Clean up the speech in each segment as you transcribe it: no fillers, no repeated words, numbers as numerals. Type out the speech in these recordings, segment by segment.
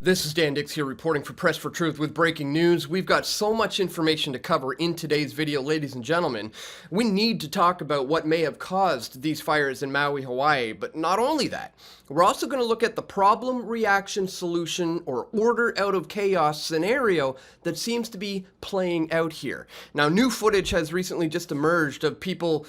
This is Dan Dix here reporting for Press for Truth with breaking news. We've got so much information to cover in today's video, ladies and gentlemen. We need to talk about what may have caused these fires in Maui, Hawaii, but not only that. We're also going to look at the problem, reaction, solution, or order out of chaos scenario that seems to be playing out here. Now, new footage has recently just emerged of people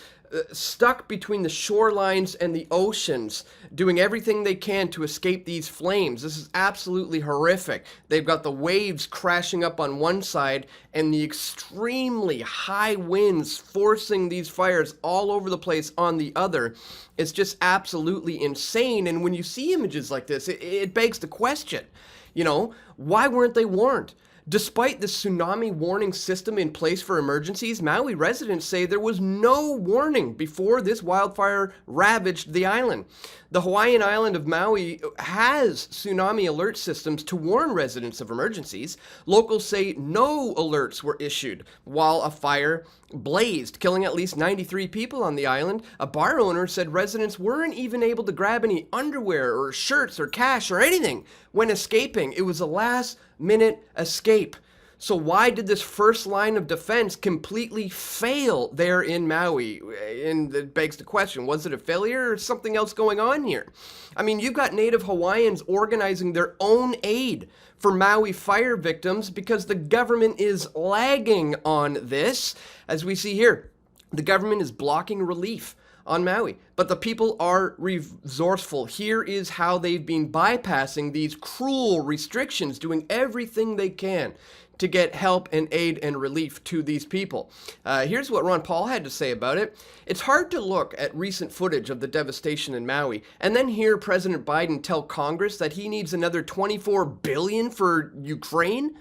stuck between the shorelines and the oceans, doing everything they can to escape these flames. This is absolutely horrific. They've got the waves crashing up on one side and the extremely high winds forcing these fires all over the place on the other. It's just absolutely insane. And when you see images like this, it begs the question, you know, why weren't they warned? Despite the tsunami warning system in place for emergencies, Maui residents say there was no warning before this wildfire ravaged the island. The Hawaiian island of Maui has tsunami alert systems to warn residents of emergencies. Locals say no alerts were issued while a fire blazed, killing at least 93 people on the island. A bar owner said residents weren't even able to grab any underwear or shirts or cash or anything when escaping. It was a last-minute escape. So why did this first line of defense completely fail there in Maui? And it begs the question, was it a failure or something else going on here? I mean, you've got Native Hawaiians organizing their own aid for Maui fire victims because the government is lagging on this. As we see here, the government is blocking relief on Maui, but the people are resourceful. Here is how they've been bypassing these cruel restrictions, doing everything they can to get help and aid and relief to these people. Here's what Ron Paul had to say about it. It's hard to look at recent footage of the devastation in Maui and then hear President Biden tell Congress that he needs another $24 billion for Ukraine.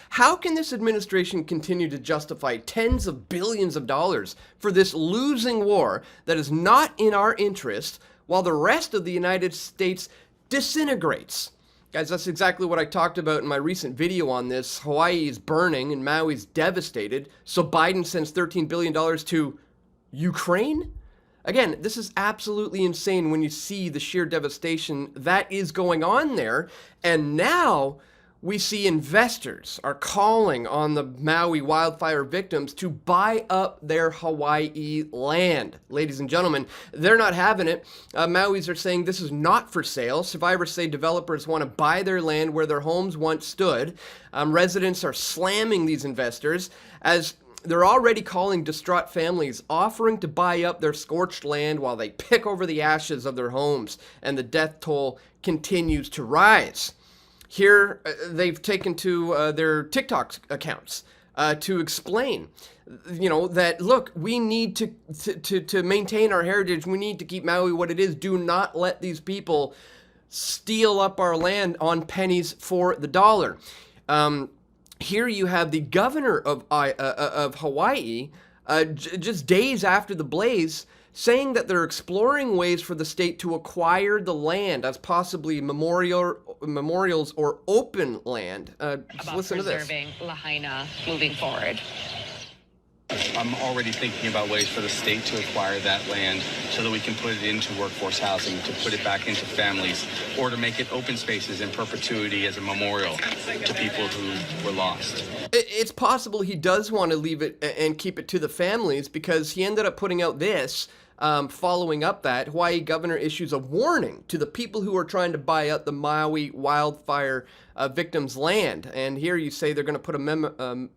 How can this administration continue to justify tens of billions of dollars for this losing war that is not in our interest while the rest of the United States disintegrates? Guys, that's exactly what I talked about in my recent video on this. Hawaii is burning and Maui's devastated, so Biden sends $13 billion to Ukraine? Again, this is absolutely insane when you see the sheer devastation that is going on there. And now we see investors are calling on the Maui wildfire victims to buy up their Hawaii land. Ladies and gentlemen, they're not having it. Maui's are saying this is not for sale. Survivors say developers want to buy their land where their homes once stood. Residents are slamming these investors as they're already calling distraught families, offering to buy up their scorched land while they pick over the ashes of their homes, and the death toll continues to rise. Here, they've taken to their TikTok accounts to explain, you know, that, look, we need to maintain our heritage. We need to keep Maui what it is. Do not let these people steal up our land on pennies for the dollar. Here you have the governor of Hawaii, just days after the blaze, saying that they're exploring ways for the state to acquire the land as possibly memorials or open land. Just listen to this. Preserving Lahaina moving forward. I'm already thinking about ways for the state to acquire that land so that we can put it into workforce housing, to put it back into families, or to make it open spaces in perpetuity as a memorial to people who were lost. It's possible he does want to leave it and keep it to the families because he ended up putting out this. Following up that, Hawaii governor issues a warning to the people who are trying to buy up the Maui wildfire victims' land. And here you say they're going to put a moratorium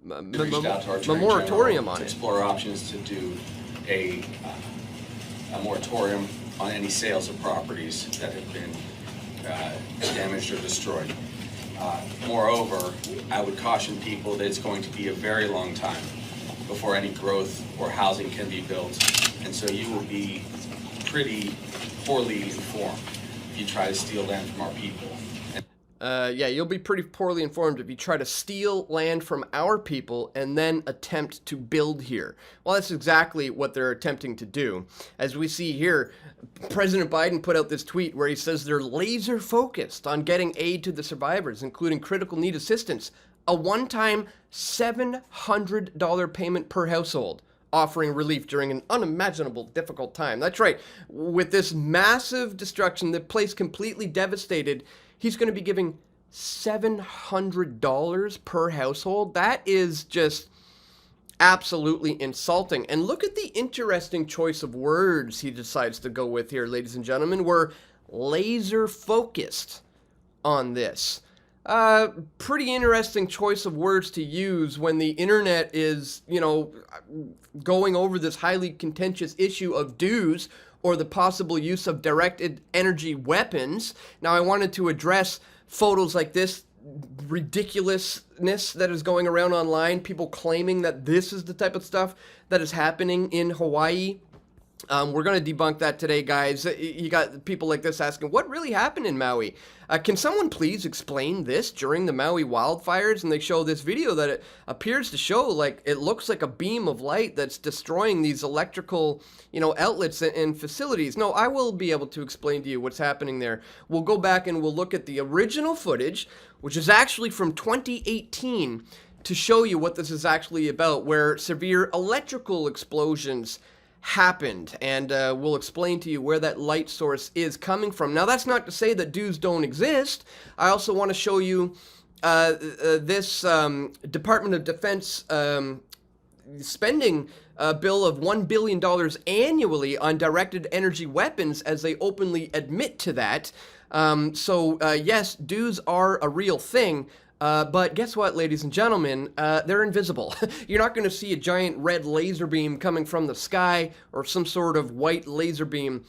on it. Explore options to do a moratorium on any sales of properties that have been damaged or destroyed. Moreover, I would caution people that it's going to be a very long time before any growth or housing can be built. And so you will be pretty poorly informed if you try to steal land from our people. Yeah, you'll be pretty poorly informed if you try to steal land from our people and then attempt to build here. Well, that's exactly what they're attempting to do. As we see here, President Biden put out this tweet where he says they're laser focused on getting aid to the survivors, including critical need assistance, a one-time $700 payment per household, offering relief during an unimaginable difficult time. That's right. With this massive destruction, the place completely devastated, he's going to be giving $700 per household. That is just absolutely insulting. And look at the interesting choice of words he decides to go with here, ladies and gentlemen. We're laser focused on this. Pretty interesting choice of words to use when the internet is, you know, going over this highly contentious issue of dues or the possible use of directed energy weapons. Now, I wanted to address photos like this ridiculousness that is going around online, people claiming that this is the type of stuff that is happening in Hawaii. We're going to debunk that today, guys. You got people like this asking, what really happened in Maui? Can someone please explain this during the Maui wildfires? And they show this video that it appears to show, like, it looks like a beam of light that's destroying these electrical, you know, outlets and facilities. No, I will be able to explain to you what's happening there. We'll go back and we'll look at the original footage, which is actually from 2018, to show you what this is actually about, where severe electrical explosions happened, and we'll explain to you where that light source is coming from. Now, that's not to say that dues don't exist. I also want to show you this Department of Defense spending bill of $1 billion annually on directed energy weapons, as they openly admit to that. Yes, dues are a real thing. But guess what, ladies and gentlemen? They're invisible. You're not going to see a giant red laser beam coming from the sky or some sort of white laser beam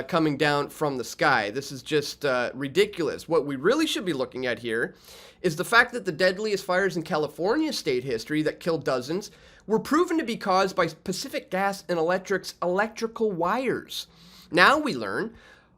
coming down from the sky. This is just ridiculous. What we really should be looking at here is the fact that the deadliest fires in California state history that killed dozens were proven to be caused by Pacific Gas and Electric's electrical wires. Now we learn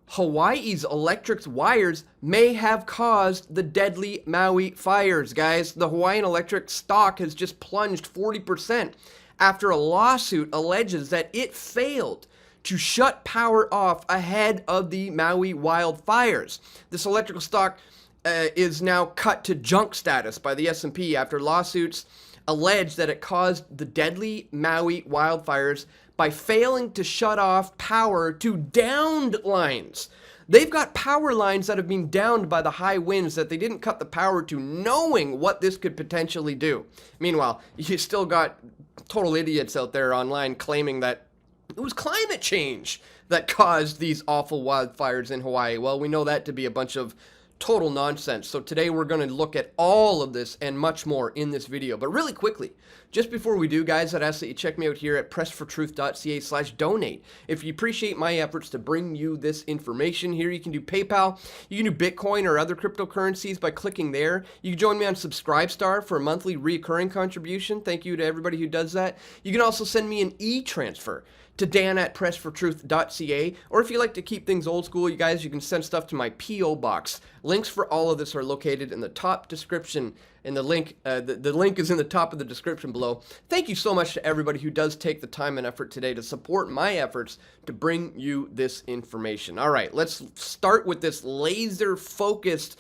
Hawaii's electric wires may have caused the deadly Maui fires, guys. The Hawaiian Electric stock has just plunged 40% after a lawsuit alleges that it failed to shut power off ahead of the Maui wildfires. This electrical stock is now cut to junk status by the S&P after lawsuits allege that it caused the deadly Maui wildfires by failing to shut off power to downed lines. They've got power lines that have been downed by the high winds that they didn't cut the power to, knowing what this could potentially do. Meanwhile, you still got total idiots out there online claiming that it was climate change that caused these awful wildfires in Hawaii. Well, we know that to be a bunch of total nonsense. So today we're going to look at all of this and much more in this video. But really quickly, just before we do, guys, I'd ask that you check me out here at pressfortruth.ca/donate. If you appreciate my efforts to bring you this information here, you can do PayPal, you can do Bitcoin or other cryptocurrencies by clicking there. You can join me on Subscribestar for a monthly recurring contribution. Thank you to everybody who does that. You can also send me an e-transfer to dan@pressfortruth.ca, or if you like to keep things old school, you guys, you can send stuff to my P.O. box. Links for all of this are located in the top description, and the link is in the top of the description below. Thank you so much to everybody who does take the time and effort today to support my efforts to bring you this information. All right, let's start with this laser-focused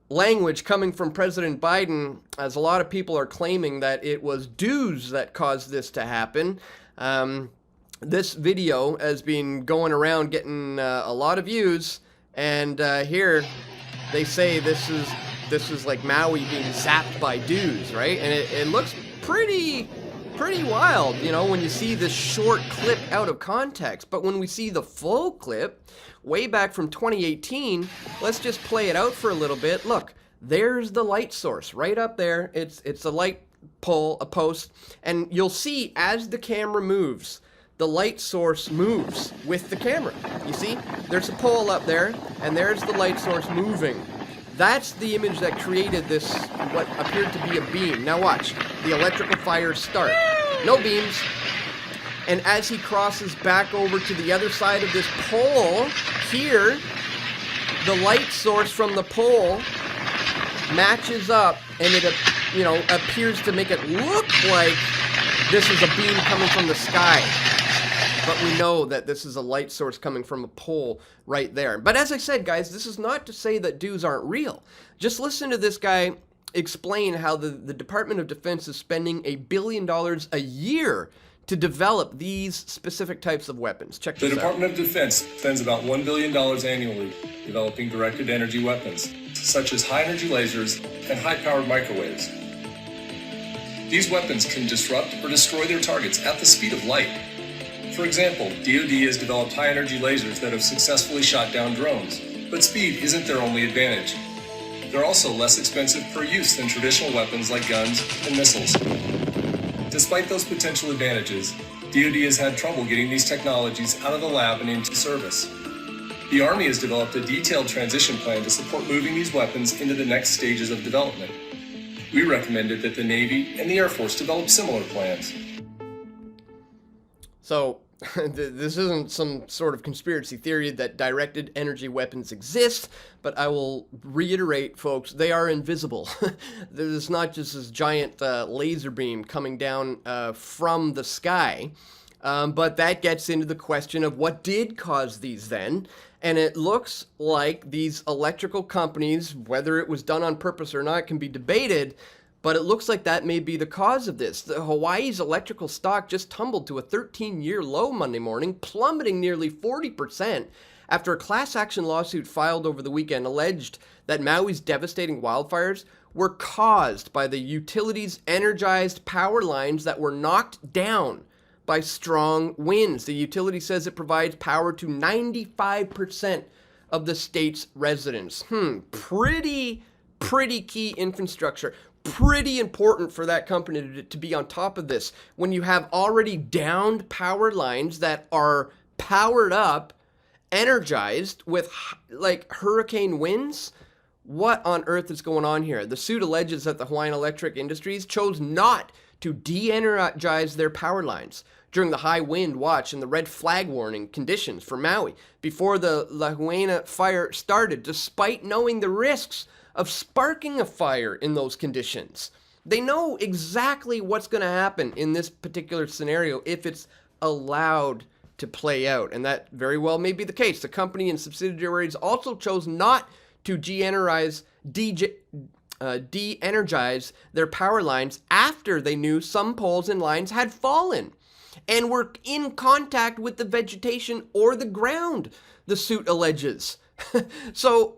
language coming from President Biden, as a lot of people are claiming that it was dues that caused this to happen. This video has been going around getting a lot of views, and here they say this is like Maui being zapped by dues, right? And it looks pretty wild, you know, when you see this short clip out of context. But when we see the full clip, way back from 2018, let's just play it out for a little bit. Look, there's the light source right up there. It's a light pole, a post, and you'll see as the camera moves, the light source moves with the camera. You see, there's a pole up there, and there's the light source moving. That's the image that created this, what appeared to be a beam. Now watch, the electrical fires start. No beams. And as he crosses back over to the other side of this pole, here, the light source from the pole matches up, and it, you know, appears to make it look like this is a beam coming from the sky. But we know that this is a light source coming from a pole right there. But as I said, guys, this is not to say that dues aren't real. Just listen to this guy explain how the Department of Defense is spending $1 billion a year to develop these specific types of weapons. Check this out. The Department of Defense spends about $1 billion annually developing directed energy weapons. such as high-energy lasers and high-powered microwaves. These weapons can disrupt or destroy their targets at the speed of light. For example, DoD has developed high-energy lasers that have successfully shot down drones, but speed isn't their only advantage. They're also less expensive per use than traditional weapons like guns and missiles. Despite those potential advantages, DoD has had trouble getting these technologies out of the lab and into service. The Army has developed a detailed transition plan to support moving these weapons into the next stages of development. We recommended that the Navy and the Air Force develop similar plans. So, this isn't some sort of conspiracy theory that directed energy weapons exist, but I will reiterate, folks, they are invisible. There's not just this giant laser beam coming down from the sky, but that gets into the question of what did cause these then. And it looks like these electrical companies, whether it was done on purpose or not, can be debated, but it looks like that may be the cause of this. Hawaii's electrical stock just tumbled to a 13-year low Monday morning, plummeting nearly 40% after a class action lawsuit filed over the weekend alleged that Maui's devastating wildfires were caused by the utility's energized power lines that were knocked down by strong winds. The utility says it provides power to 95% of the state's residents. Pretty key infrastructure. Pretty important for that company to be on top of this when you have already downed power lines that are powered up, energized with like hurricane winds. What on earth is going on here? The suit alleges that the Hawaiian Electric Industries chose not to de-energize their power lines during the high wind watch and the red flag warning conditions for Maui before the Lahaina Fire started, despite knowing the risks of sparking a fire in those conditions. They know exactly what's going to happen in this particular scenario if it's allowed to play out, and that very well may be the case. The company and subsidiaries also chose not to de-energize their power lines after they knew some poles and lines had fallen and were in contact with the vegetation or the ground, the suit alleges. So,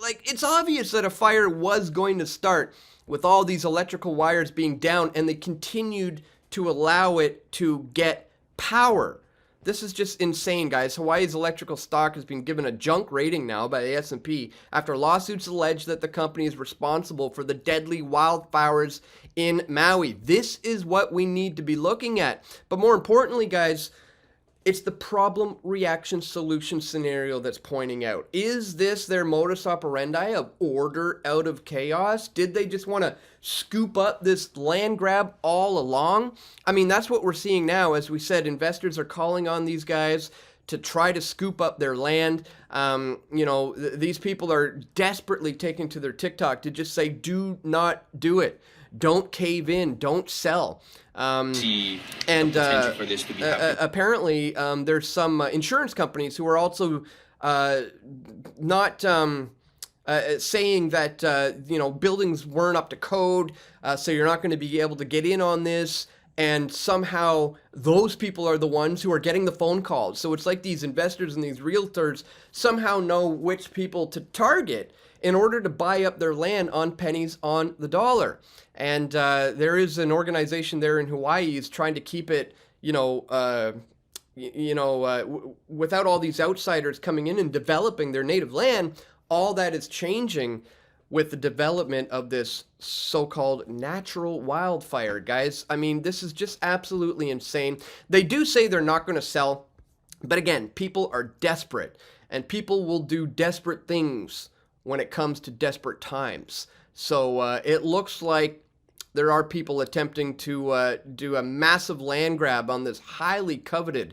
it's obvious that a fire was going to start with all these electrical wires being down, and they continued to allow it to get power. This is just insane, guys. Hawaii's electrical stock has been given a junk rating now by the S&P after lawsuits allege that the company is responsible for the deadly wildfires in Maui. This is what we need to be looking at. But more importantly, guys, it's the problem, reaction, solution scenario that's pointing out. Is this their modus operandi of order out of chaos? Did they just want to scoop up this land grab all along? I mean, that's what we're seeing now. As we said, investors are calling on these guys to try to scoop up their land. These people are desperately taking to their TikTok to just say, do not do it. Don't cave in. Don't sell. Apparently, there's some insurance companies who are also not saying that buildings weren't up to code, so you're not going to be able to get in on this. And somehow those people are the ones who are getting the phone calls. So it's like these investors and these realtors somehow know which people to target in order to buy up their land on pennies on the dollar. And there is an organization there in Hawaii is trying to keep it, without all these outsiders coming in and developing their native land. All that is changing with the development of this so-called natural wildfire, guys. I mean, this is just absolutely insane. They do say they're not going to sell, but again, people are desperate, and people will do desperate things when it comes to desperate times. So it looks like there are people attempting to do a massive land grab on this highly coveted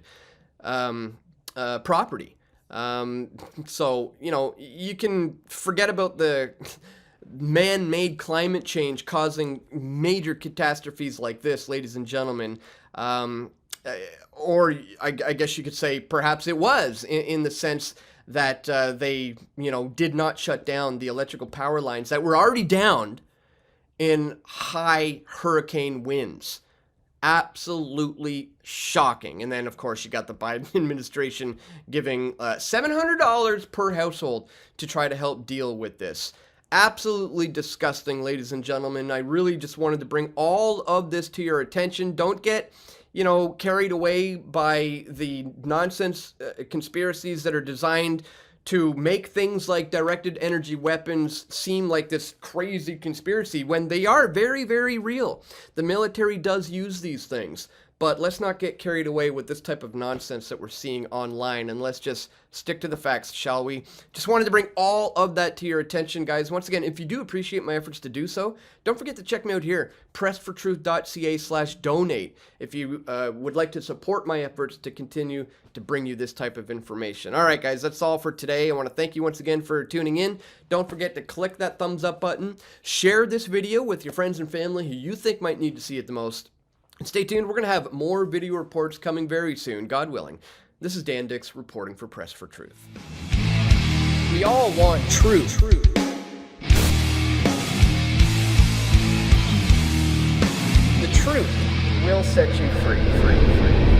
property. So, you can forget about the man-made climate change causing major catastrophes like this, ladies and gentlemen. Or I guess you could say perhaps it was in the sense that they, did not shut down the electrical power lines that were already downed in high hurricane winds. Absolutely shocking. And then, of course, you got the Biden administration giving $700 per household to try to help deal with this. Absolutely disgusting, ladies and gentlemen. I really just wanted to bring all of this to your attention. Don't get, carried away by the nonsense conspiracies that are designed to make things like directed energy weapons seem like this crazy conspiracy when they are very, very real. The military does use these things. But let's not get carried away with this type of nonsense that we're seeing online, and let's just stick to the facts, shall we? Just wanted to bring all of that to your attention, guys. Once again, if you do appreciate my efforts to do so, don't forget to check me out here, pressfortruth.ca/donate, if you would like to support my efforts to continue to bring you this type of information. All right, guys, that's all for today. I want to thank you once again for tuning in. Don't forget to click that thumbs up button. Share this video with your friends and family who you think might need to see it the most. And stay tuned, we're going to have more video reports coming very soon, God willing. This is Dan Dix reporting for Press for Truth. We all want truth. The truth will set you free.